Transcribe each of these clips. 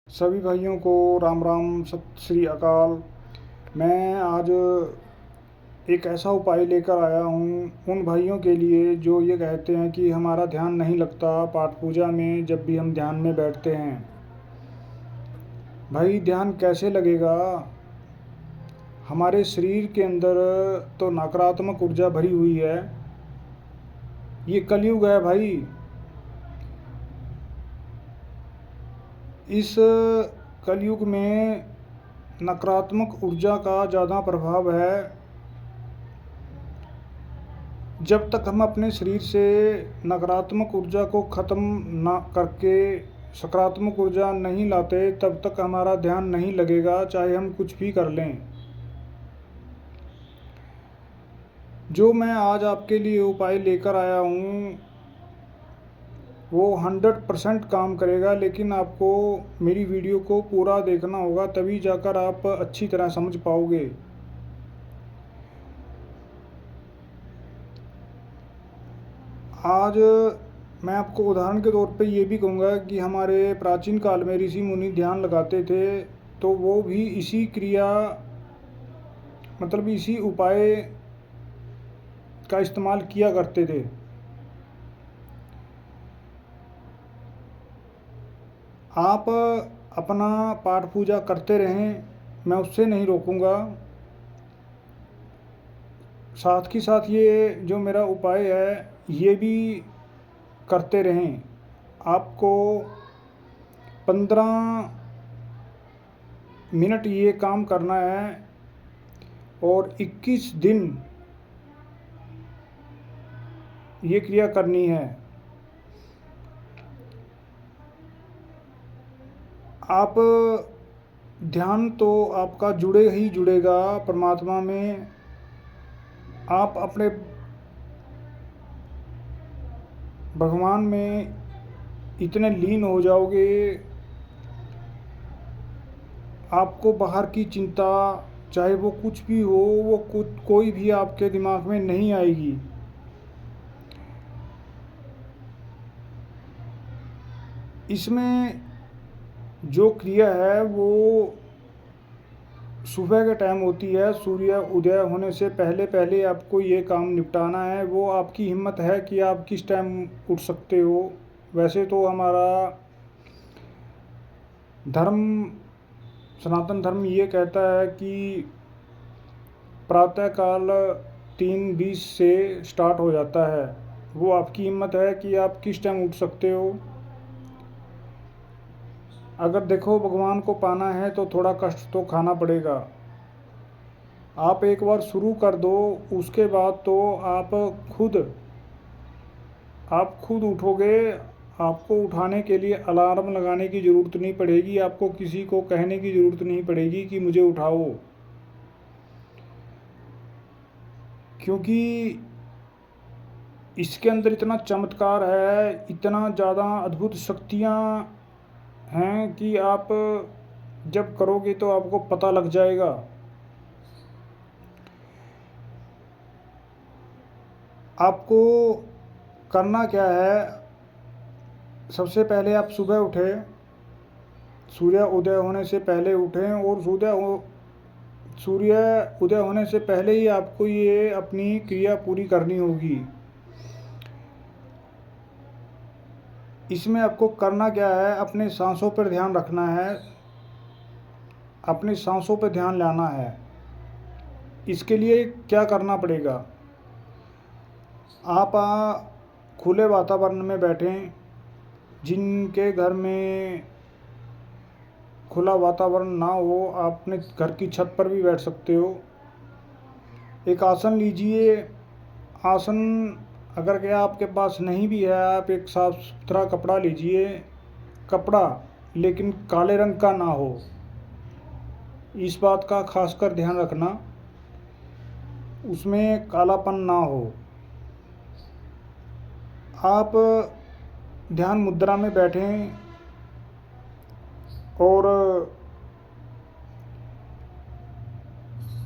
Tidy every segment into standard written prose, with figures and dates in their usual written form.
सभी भाइयों को राम राम, सत श्री अकाल। मैं आज एक ऐसा उपाय लेकर आया हूँ उन भाइयों के लिए जो ये कहते हैं कि हमारा ध्यान नहीं लगता पाठ पूजा में जब भी हम ध्यान में बैठते हैं। भाई, ध्यान कैसे लगेगा? हमारे शरीर के अंदर तो नकारात्मक ऊर्जा भरी हुई है। ये कलयुग है भाई। इस कलयुग में नकारात्मक ऊर्जा का ज़्यादा प्रभाव है। जब तक हम अपने शरीर से नकारात्मक ऊर्जा को ख़त्म ना करके सकारात्मक ऊर्जा नहीं लाते, तब तक हमारा ध्यान नहीं लगेगा, चाहे हम कुछ भी कर लें। जो मैं आज आपके लिए उपाय लेकर आया हूँ वो 100% काम करेगा, लेकिन आपको मेरी वीडियो को पूरा देखना होगा, तभी जाकर आप अच्छी तरह समझ पाओगे। आज मैं आपको उदाहरण के तौर पे ये भी कहूँगा कि हमारे प्राचीन काल में ऋषि मुनि ध्यान लगाते थे, तो वो भी इसी क्रिया मतलब इसी उपाय का इस्तेमाल किया करते थे। आप अपना पाठ पूजा करते रहें, मैं उससे नहीं रोकूंगा। साथ ही साथ ये जो मेरा उपाय है ये भी करते रहें। आपको 15 मिनट ये काम करना है और 21 दिन ये क्रिया करनी है। आप ध्यान तो आपका जुड़े ही जुड़ेगा परमात्मा में। आप अपने भगवान में इतने लीन हो जाओगे, आपको बाहर की चिंता चाहे वो कुछ भी हो, वो कोई भी आपके दिमाग में नहीं आएगी। इसमें जो क्रिया है वो सुबह के टाइम होती है। सूर्य उदय होने से पहले पहले आपको ये काम निपटाना है। वो आपकी हिम्मत है कि आप किस टाइम उठ सकते हो। वैसे तो हमारा धर्म, सनातन धर्म ये कहता है कि प्रातःकाल 3:20 से स्टार्ट हो जाता है। वो आपकी हिम्मत है कि आप किस टाइम उठ सकते हो। अगर देखो, भगवान को पाना है तो थोड़ा कष्ट तो खाना पड़ेगा। आप एक बार शुरू कर दो, उसके बाद तो आप खुद उठोगे। आपको उठाने के लिए अलार्म लगाने की ज़रूरत नहीं पड़ेगी, आपको किसी को कहने की ज़रूरत नहीं पड़ेगी कि मुझे उठाओ। क्योंकि इसके अंदर इतना चमत्कार है, इतना ज़्यादा अद्भुत शक्तियाँ हैं कि आप जब करोगे तो आपको पता लग जाएगा। आपको करना क्या है? सबसे पहले आप सुबह उठे, सूर्य उदय होने से पहले उठें, और सूर्य उदय होने से पहले ही आपको ये अपनी क्रिया पूरी करनी होगी। इसमें आपको करना क्या है? अपने सांसों पर ध्यान रखना है, अपनी सांसों पर ध्यान लाना है। इसके लिए क्या करना पड़ेगा? आप खुले वातावरण में बैठें। जिनके घर में खुला वातावरण ना हो, आप अपने घर की छत पर भी बैठ सकते हो। एक आसन लीजिए। आसन अगर क्या आपके पास नहीं भी है, आप एक साफ सुथरा कपड़ा लीजिए। कपड़ा लेकिन काले रंग का ना हो, इस बात का खासकर ध्यान रखना, उसमें कालापन ना हो। आप ध्यान मुद्रा में बैठें और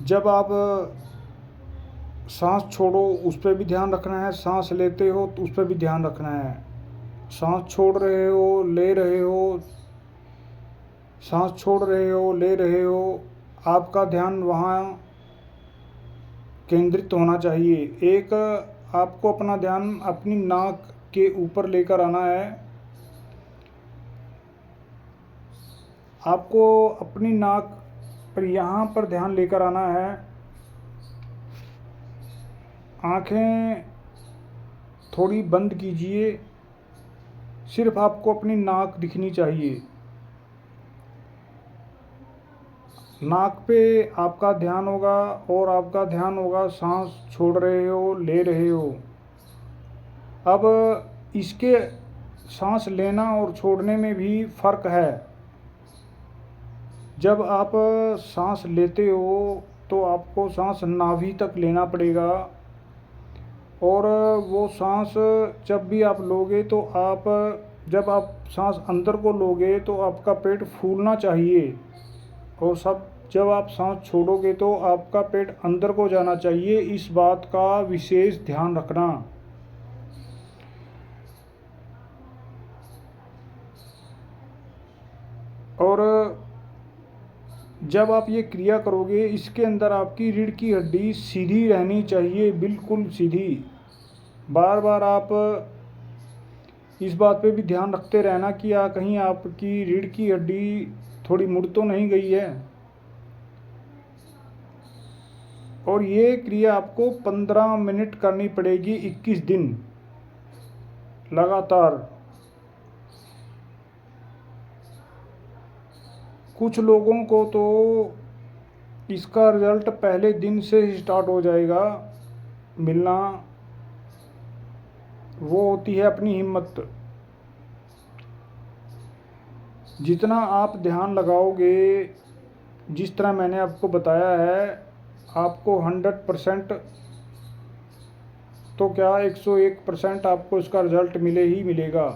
जब आप सांस छोड़ो उस पर भी ध्यान रखना है, सांस लेते हो तो उस पर भी ध्यान रखना है। सांस छोड़ रहे हो, ले रहे हो, सांस छोड़ रहे हो, ले रहे हो, आपका ध्यान वहाँ केंद्रित होना चाहिए। एक आपको अपना ध्यान अपनी नाक के ऊपर लेकर आना है। आपको अपनी नाक पर यहाँ पर ध्यान लेकर आना है। आँखें थोड़ी बंद कीजिए, सिर्फ आपको अपनी नाक दिखनी चाहिए। नाक पे आपका ध्यान होगा और आपका ध्यान होगा सांस छोड़ रहे हो, ले रहे हो। अब इसके सांस लेना और छोड़ने में भी फ़र्क है। जब आप सांस लेते हो तो आपको सांस नाभि तक लेना पड़ेगा, और वो सांस जब भी आप लोगे तो जब आप सांस अंदर को लोगे तो आपका पेट फूलना चाहिए, और जब आप सांस छोड़ोगे तो आपका पेट अंदर को जाना चाहिए। इस बात का विशेष ध्यान रखना। और जब आप ये क्रिया करोगे, इसके अंदर आपकी रीढ़ की हड्डी सीधी रहनी चाहिए, बिल्कुल सीधी। बार बार आप इस बात पे भी ध्यान रखते रहना कि कहीं आपकी रीढ़ की हड्डी थोड़ी मुड़ तो नहीं गई है। और ये क्रिया आपको 15 मिनट करनी पड़ेगी, 21 दिन लगातार। कुछ लोगों को तो इसका रिज़ल्ट पहले दिन से ही स्टार्ट हो जाएगा मिलना। वो होती है अपनी हिम्मत। जितना आप ध्यान लगाओगे, जिस तरह मैंने आपको बताया है, आपको 100% तो क्या 101% आपको इसका रिज़ल्ट मिले ही मिलेगा।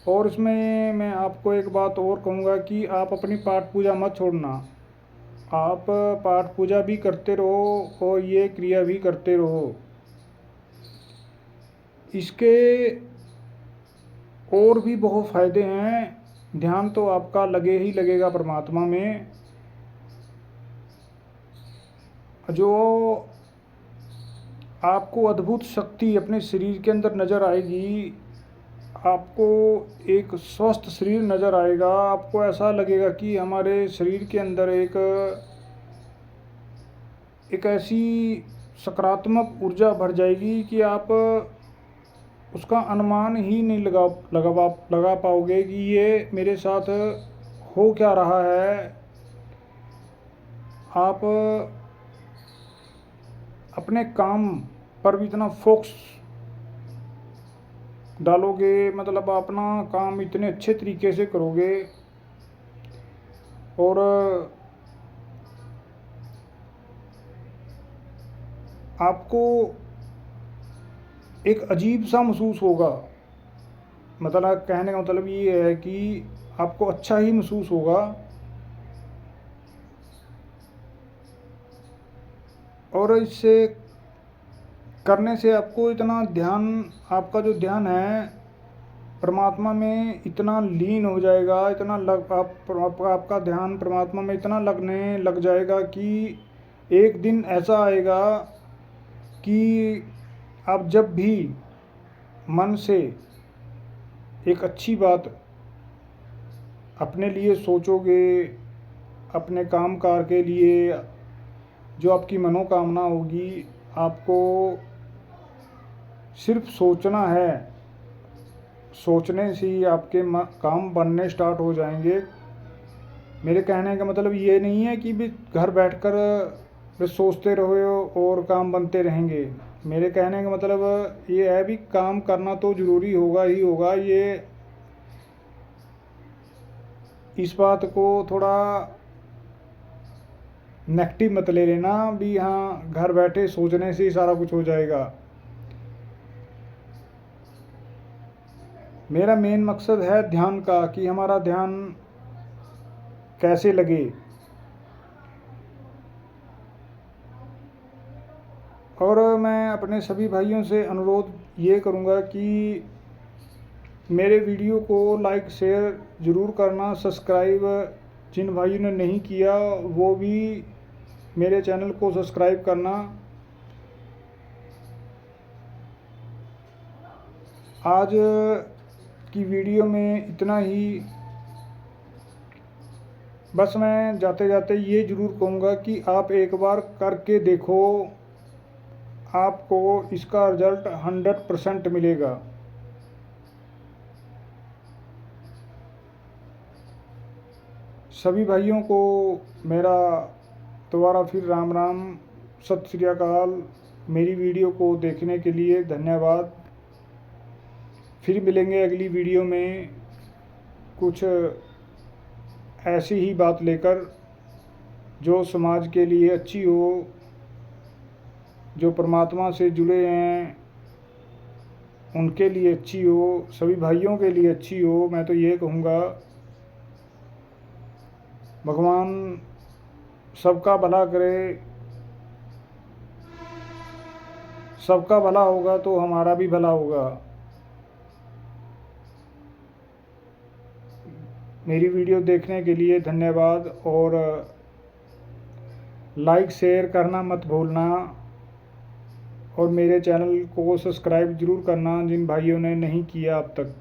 और इसमें मैं आपको एक बात और कहूँगा कि आप अपनी पाठ पूजा मत छोड़ना। आप पाठ पूजा भी करते रहो और ये क्रिया भी करते रहो। इसके और भी बहुत फ़ायदे हैं। ध्यान तो आपका लगे ही लगेगा परमात्मा में। जो आपको अद्भुत शक्ति अपने शरीर के अंदर नज़र आएगी। आपको एक स्वस्थ शरीर नज़र आएगा। आपको ऐसा लगेगा कि हमारे शरीर के अंदर एक ऐसी सकारात्मक ऊर्जा भर जाएगी कि आप उसका अनुमान ही नहीं लगा पाओगे कि ये मेरे साथ हो क्या रहा है। आप अपने काम पर भी इतना फोकस डालोगे, मतलब अपना काम इतने अच्छे तरीके से करोगे, और आपको एक अजीब सा महसूस होगा। मतलब कहने का मतलब ये है कि आपको अच्छा ही महसूस होगा। और इससे करने से आपको इतना ध्यान, आपका जो ध्यान है परमात्मा में इतना लीन हो जाएगा, आपका ध्यान परमात्मा में इतना लगने लग जाएगा कि एक दिन ऐसा आएगा कि आप जब भी मन से एक अच्छी बात अपने लिए सोचोगे, अपने काम कार के लिए जो आपकी मनोकामना होगी, आपको सिर्फ सोचना है। सोचने से ही आपके काम बनने स्टार्ट हो जाएंगे। मेरे कहने का मतलब ये नहीं है कि भी घर बैठकर बस सोचते रहो और काम बनते रहेंगे। मेरे कहने का मतलब ये है भी काम करना तो ज़रूरी होगा ही होगा। ये इस बात को थोड़ा नेगेटिव मत ले लेना भी हाँ घर बैठे सोचने से ही सारा कुछ हो जाएगा। मेरा मेन मकसद है ध्यान का, कि हमारा ध्यान कैसे लगे। और मैं अपने सभी भाइयों से अनुरोध ये करूँगा कि मेरे वीडियो को लाइक शेयर ज़रूर करना, सब्सक्राइब जिन भाइयों ने नहीं किया वो भी मेरे चैनल को सब्सक्राइब करना। आज की वीडियो में इतना ही। बस मैं जाते जाते ये ज़रूर कहूँगा कि आप एक बार करके देखो, आपको इसका रिज़ल्ट 100% मिलेगा। सभी भाइयों को मेरा दोबारा फिर राम राम, सत श्री अकाल। मेरी वीडियो को देखने के लिए धन्यवाद। फिर मिलेंगे अगली वीडियो में कुछ ऐसी ही बात लेकर जो समाज के लिए अच्छी हो, जो परमात्मा से जुड़े हैं उनके लिए अच्छी हो, सभी भाइयों के लिए अच्छी हो। मैं तो ये कहूँगा भगवान सबका भला करे। सबका भला होगा तो हमारा भी भला होगा। मेरी वीडियो देखने के लिए धन्यवाद और लाइक शेयर करना मत भूलना और मेरे चैनल को सब्सक्राइब ज़रूर करना जिन भाइयों ने नहीं किया अब तक।